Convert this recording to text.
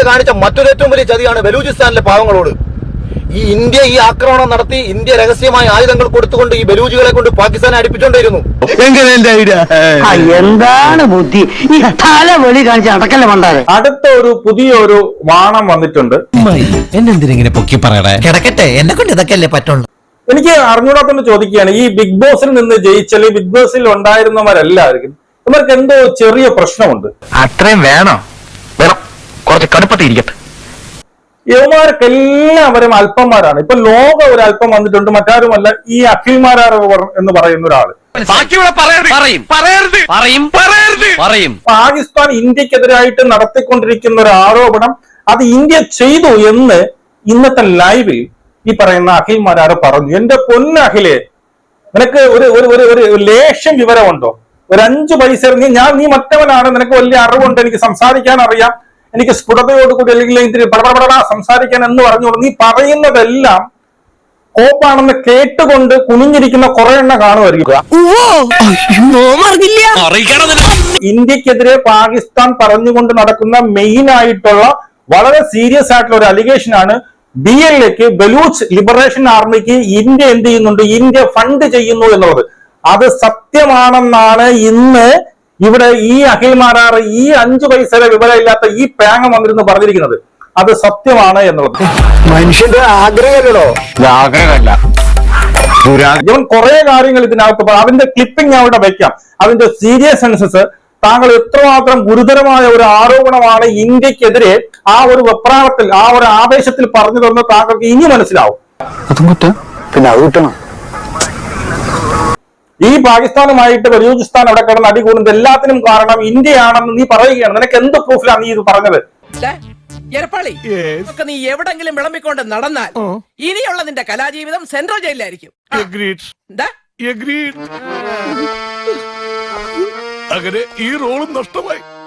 കാണിച്ച മറ്റൊരു ഏറ്റവും വലിയ ചതിയാണ് ബലൂചിസ്ഥാനിലെ പാവങ്ങളോട്. ഇന്ത്യ ഈ ആക്രമണം നടത്തി ഇന്ത്യ രഹസ്യമായ ആയുധങ്ങൾ കൊടുത്തുകൊണ്ട് ഈ ബലൂജികളെ കൊണ്ട് പാകിസ്ഥാനെ അടുപ്പിച്ചോണ്ടിരുന്നു. എന്താണ് ബുദ്ധി ഈ തല വെളി കാണിച്ച് അടക്കല്ലേ പണ്ടാരെ. അടുത്ത ഒരു പുതിയൊരു വാണം വന്നിട്ടുണ്ട്. എന്നെന്തിനെ പൊക്കി പറയടേ, കിടക്കട്ടെ, എന്നെ കൊണ്ട് ഇതൊക്കെയല്ലേ പറ്റുള്ളൂ. എനിക്ക് അറിഞ്ഞൂടാത്തോണ്ട് ചോദിക്കുകയാണ്, ഈ ബിഗ് ബോസിൽ നിന്ന് ജയിച്ചാൽ ബിഗ് ബോസിൽ ഉണ്ടായിരുന്നവരെല്ലാവർക്കും ഇവർക്ക് എന്തോ ചെറിയ പ്രശ്നമുണ്ട്. അത്രയും വേണം, കുറച്ച് കടുപ്പത്തിരിക്കട്ടെ. യവന്മാർക്കെല്ലാവരും അല്പന്മാരാണ്. ഇപ്പൊ ലോകം ഒരു അല്പം വന്നിട്ടുണ്ട്, മറ്റാരുമല്ല ഈ അഖിൽമാരാർ എന്ന് പറയുന്ന ഒരാള്. പാകിസ്ഥാൻ ഇന്ത്യക്കെതിരായിട്ട് നടത്തിക്കൊണ്ടിരിക്കുന്ന ഒരു ആരോപണം അത് ഇന്ത്യ ചെയ്തു എന്ന് ഇന്നത്തെ ലൈവിൽ ഈ പറയുന്ന അഖിൽമാരാർ പറഞ്ഞു. എന്റെ പൊന്ന അഖിലെ, നിനക്ക് ഒരു ലേശം വിവരമുണ്ടോ? ഒരു 5 പൈസ നീ മറ്റവനാണ്, നിനക്ക് വലിയ അറിവുണ്ട്, എനിക്ക് സംസാരിക്കാൻ അറിയാം, എനിക്ക് സ്ഫുടതയോടുകൂടി അല്ലെങ്കിൽ പടപടപടാ സംസാരിക്കാൻ എന്ന് പറഞ്ഞോളൂ. നീ പറയുന്നതെല്ലാം കോപ്പാണെന്ന് കേട്ടുകൊണ്ട് കുനിഞ്ഞിരിക്കുന്ന കുറെ എണ്ണം കാണുമായിരിക്കും. ഇന്ത്യക്കെതിരെ പാകിസ്ഥാൻ പറഞ്ഞുകൊണ്ട് നടക്കുന്ന മെയിൻ ആയിട്ടുള്ള വളരെ സീരിയസ് ആയിട്ടുള്ള ഒരു അലിഗേഷൻ ആണ് BLAക്ക്, ബലൂച്ച് ലിബറേഷൻ ആർമിക്ക് ഇന്ത്യ എന്ത് ചെയ്യുന്നുണ്ട്, ഇന്ത്യ ഫണ്ട് ചെയ്യുന്നു എന്നുള്ളത്. അത് സത്യമാണെന്നാണ് ഇന്ന് ഇവിടെ ഈ അഖിൽമാരാർ ഈ 5 പൈസയുടെ വിവരമില്ലാത്ത ഈ പേങ്ങ വന്നിരുന്ന് പറഞ്ഞിരിക്കുന്നത്. അത് സത്യമാണ് എന്നുള്ളത്. മനുഷ്യന്റെ ആഗ്രഹമല്ലോ, ആഗ്രഹമല്ല, ഇവൻ കുറെ കാര്യങ്ങൾ ഇതിനകത്ത് അതിന്റെ ക്ലിപ്പിംഗ് അവിടെ വെക്കാം. അതിന്റെ സീരിയസ്നെസ്, താങ്കൾ എത്രമാത്രം ഗുരുതരമായ ഒരു ആരോപണമാണ് ഇന്ത്യക്കെതിരെ ആ ഒരു വെപ്രാളത്തിൽ ആ ഒരു ആവേശത്തിൽ പറഞ്ഞതെന്ന് താങ്കൾക്ക് ഇനി മനസ്സിലാവും. പിന്നെ അത് കിട്ടണം. ഈ പാകിസ്ഥാനുമായിട്ട് ബലൂചിസ്ഥാൻ അവിടെ കിടന്ന് അടികൂടുന്നത് എല്ലാത്തിനും കാരണം ഇന്ത്യയാണെന്ന് നീ പറയുകയാണ്. നിനക്ക് എന്ത് പ്രൂഫിലാണ് നീ ഇത് പറഞ്ഞത്? നീ എവിടെങ്കിലും വിളമ്പിക്കൊണ്ട് നടന്നാൽ ഇനിയുള്ള നിന്റെ കലാജീവിതം സെൻട്രൽ ജയിലിലായിരിക്കും. അങ്ങനെ ഈ റോളും നഷ്ടമായി.